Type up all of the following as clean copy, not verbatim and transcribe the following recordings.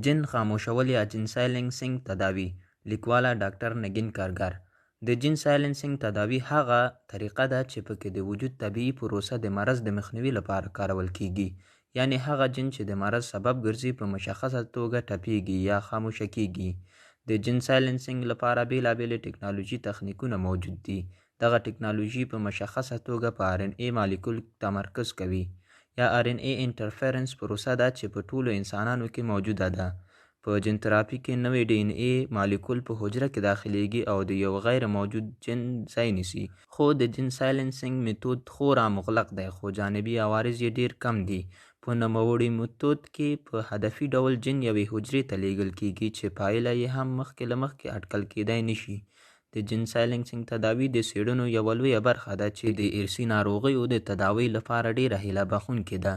جن خاموشول یا جن سایلنسینګ تداوی. لیکواله ډاکټر نگین کارګر. د جن سایلنسینګ تداوی هغه طریقه ده چې پکې د وجود طبیعي پروسه د مرض د مخنیوي لپاره کارول کیږي. یعنی هغه جن چې د مرض سبب ګرځي په مشخصه توګه ټپیږي یا خاموشه کیږي. د جن سایلنسینګ لپاره بیلابېلې ټکنالوژي تخنیکونه موجود دي. دغه ټکنالوژي په مشخصه توګه په RNA مالیکول تمرکز کوي. یا RNA انټرفیرنس پروسه ده چې په ټولو انسانانو کې موجوده ده. په جن تراپي کې نوې DNA مالیکول په حجره کې داخليږي او د یو غیر موجود جن ځای نیسي. خو د جن سایلنسینګ میتود خورا مغلق دی، خو جانبي عوارض یې ډیر کم دي. په نوموړي میتود کې په هدفي ډول جن یوې حجرې ته لیږل کیږي چې پایله یې هم مخکې له مخکې اټکل کیدای نشي. د جن سایلنسینګ تداوی د څېړنو یوه لویه برخه ده چې د ارثي ناروغیو د تداوی لپاره ډیره هیله بښونکې ده.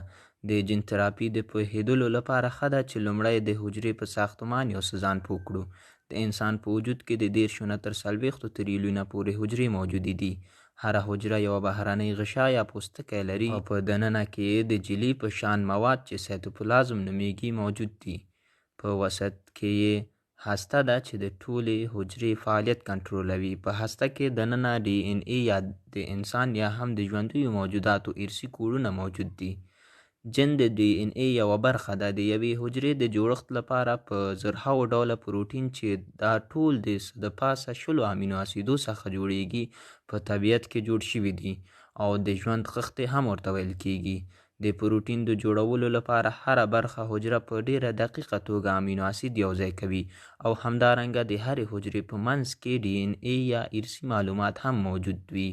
د جن تراپي د پوهېدلو لپاره ښه ده چې لومړی د حجرې په ساختمان یو څه ځان پوه کړو. د انسان په وجود کې د 30 نه تر 40 تریلیونه پورې حجرې موجودې دي. هره حجره یوه بهرنۍ غشا یا پوستکی لري او په دننه کې د جیلی په شان مواد چې سایتوپلازم نومیږي موجود دي. په وسط کې یې هسته ده چې د ټولې حجرې فعالیت کنټرولوي. په هسته کې دننه DNA یا د انسان یا هم د ژوندیو موجوداتو ارثي کوډونه موجود دي. جن د DNA یوه برخه ده. د یوې حجرې د جوړښت لپاره په زرهاوو ډوله پروټین چې دا ټول د پاسه 10 امینو اسیدو څخه جوړیږي په طبیعت کې جوړ شوي دي او د ژوند خښتې هم ورته ویل کیږي. د پروټین د جوړولو لپاره هره برخه حجره په ډیره دقیقه توګه امینو اسید یوځای کوي او همدارنګه د هرې حجرې په منځ کې DNA یا ارثي معلومات هم موجود وي.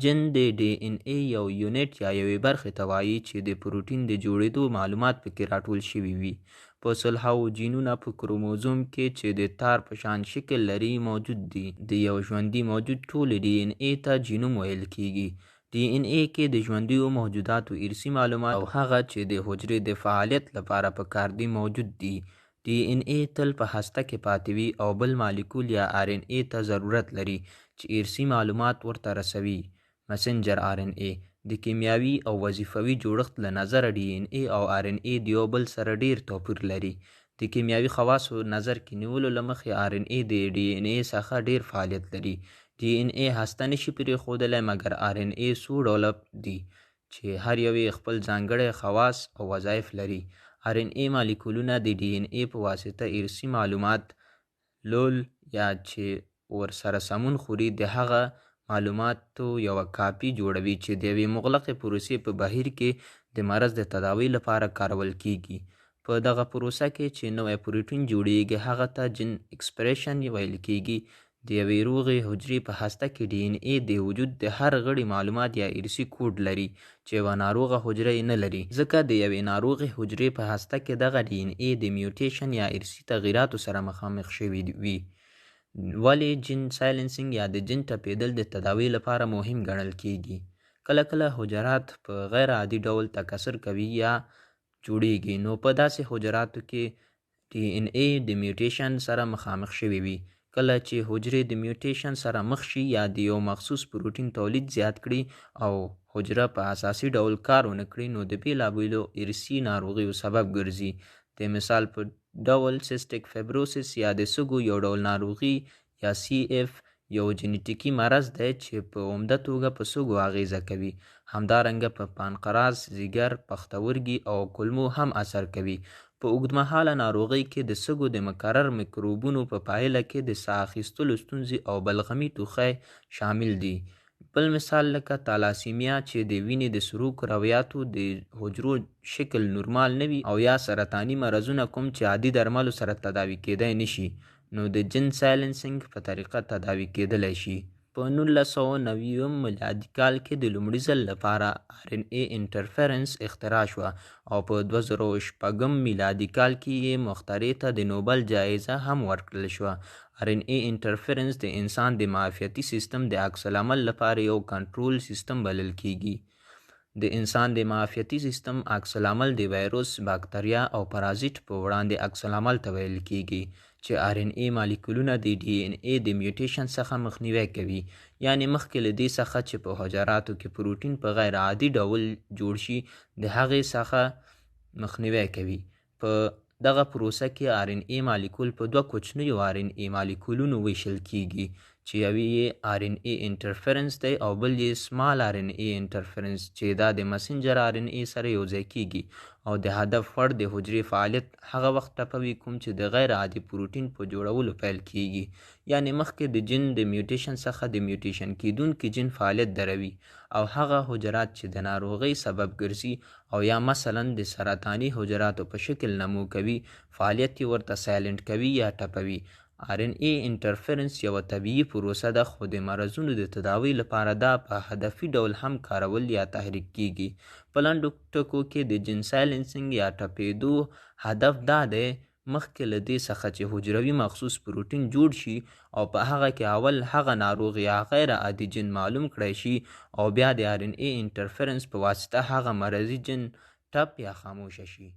جن د DNA یو یونټ یا یوې برخې ته وایي چې د پروټین د جوړېدو معلومات پکې راټول شوي وي. په سلهاوو جینونه په کروموزوم کې چې د تار په شان شکل لري موجود دي. د یو ژوندي موجود ټول DNA ته جینوم ویل کیږي. DNA کې د ژوندیو موجوداتو ارثي معلومات او هغه چې د حجرې د فعالیت لپاره پکار دي موجود دي. DNA تل په هسته کې پاتې وي او بل مالیکول یا RNA ته ضرورت لري چې ارثي معلومات ورته رسوي. مسنجر RNA د کیمیاوي او وظیفوي جوړښت له نظره DNA او RNA د یو بل سره ډیر توپیر لري. د کیمیاوي خواصو نظر کې نیولو له مخې RNA د DNA څخه ډیر فعالیت لري. DNA هسته نشي پرېښودلی مګر RNA څو ډوله دي چې هر یو یې خپل ځانګړی خواص او وظایف لري. RNA مالیکولونه د DNA په واسطه ارثي معلومات لول یا چې ورسره سمون خوري د هغه معلوماتو یوه کاپي جوړوي چې د یوې مغلقې پروسې په بهیر کې د مرض د تداوی لپاره کارول کیږي. په دغه پروسه کې چې نوی پروټین جوړیږي هغه ته جن ایکسپریشن ویل کیږي. د یوې روغې حجرې په هسته کې DNA د وجود د هر غړي معلومات یا ارثي کوډ لري چې یوه ناروغه حجره یې نه لري. ځکه د یوې ناروغې حجرې په هسته کې دغه DNA د میوټیشن یا ارثي تغییراتو سره مخامخ شوي وي. ولې جن سایلنسینګ یا د جن ټپیدل د تداوی لپاره مهم ګڼل کیږي؟ کله کله حجرات په غیر عادي ډول تکثر کوي یا جوړیږي. نو په داسې حجراتو کې DNA د میوټیشن سره مخامخ شوي وي. کله چې حجرې د میوټیشن سره مخ شي یا د یو مخصوص پروټین تولید زیات کړي او حجره په اساسي ډول کار ونه کړي نو د بیلابیلو ارثي ناروغیو سبب ګرځي. د مثال په ډول سیسټیک فایبروسس یا د سږو یو ډول ناروغي یا CF یو جنیټیکي مرض دی چې په عمده توګه په سږو اغیزه کوي. همدارنګه په پانقراس، ځیګر، پښتورګي او کولمو هم اثر کوي. په اوږدمهاله ناروغۍ کې د سږو د مکرر میکروبونو په پایله کې د ساه اخیستلو ستونزې او بلغمي ټوخی شامل دي. بل مثال لکه تالاسیمیا چې د وینې د سرو کرویاتو د حجرو شکل نورمال نه وي او یا سرطاني مرضونه کوم چې عادي درملو سره تداوی کیدای نشي نو د جن سایلنسینګ په طریقه تداوی کیدلی شي. په 1990 میلادي کال کې د لومړي ځل لپاره RNA انټرفیرنس اختراع شوه او په 2006 میلادي کال کې یې مخترع ته د نوبل جایزه هم ورکړل شوه. RNA انټرفیرنس د انسان د معافیتي سیستم د عکس العمل لپاره یو کنټرول سیستم بلل کیږي. د انسان د معافیتي سیستم عکس العمل د وایروس، باکتریا او پرازیت په وړاندې عکس العمل ته ویل کیږي چې RNA مالیکولونه د DNA د میوټیشن څخه مخنیوی کوي. یعنی مخکې له دې څخه چې په حجراتو کې پروټین په غیر عادي ډول جوړ شي د هغې څخه مخنیوی کوي. په دغه پروسه کې آر ان ای مالیکول په دوه کوچنیو آر ان ای مالیکولونو ویشل کیږي چې یو یې آر ان ای انټرفرنس دی او بل یې سمال آر ان ای انټرفرنس چې دا د مسنجر آر ان ای سره یوځای کیږي او د هدف وړ د حجرې فعالیت هغه وخت ټپوي کوم چې د غیر عادي پروټین په جوړولو پیل کیږي یعنی مخکې د جین د میوټیشن څخه د میوټیشن کیدونکي جین فعالیت دروي او هغه حجرات چې د ناروغۍ سبب ګرځي او یا مثلا د سرطاني حجراتو په شکل نمو کوي فعالیت یې ورته سایلنټ کوي یا ټپوي آر ان ای انټرفرنس یوه طبیعي پروسه ده خو د مرضونو د تداوی لپاره دا په هدفي ډول هم کارول یا تحریک کیږي په لنډو ټکو کې د جین سایلنسینګ یا ټپېدو هدف دا دی مخکې له دې څخه چې حجروي مخصوص پروټین جوړ شي او په هغه کې اول هغه ناروغ یا غیر عادي جین معلوم کړی شي او بیا د آر ان ای انټرفرنس په واسطه هغه مرضي جین ټپ یا خاموشه شي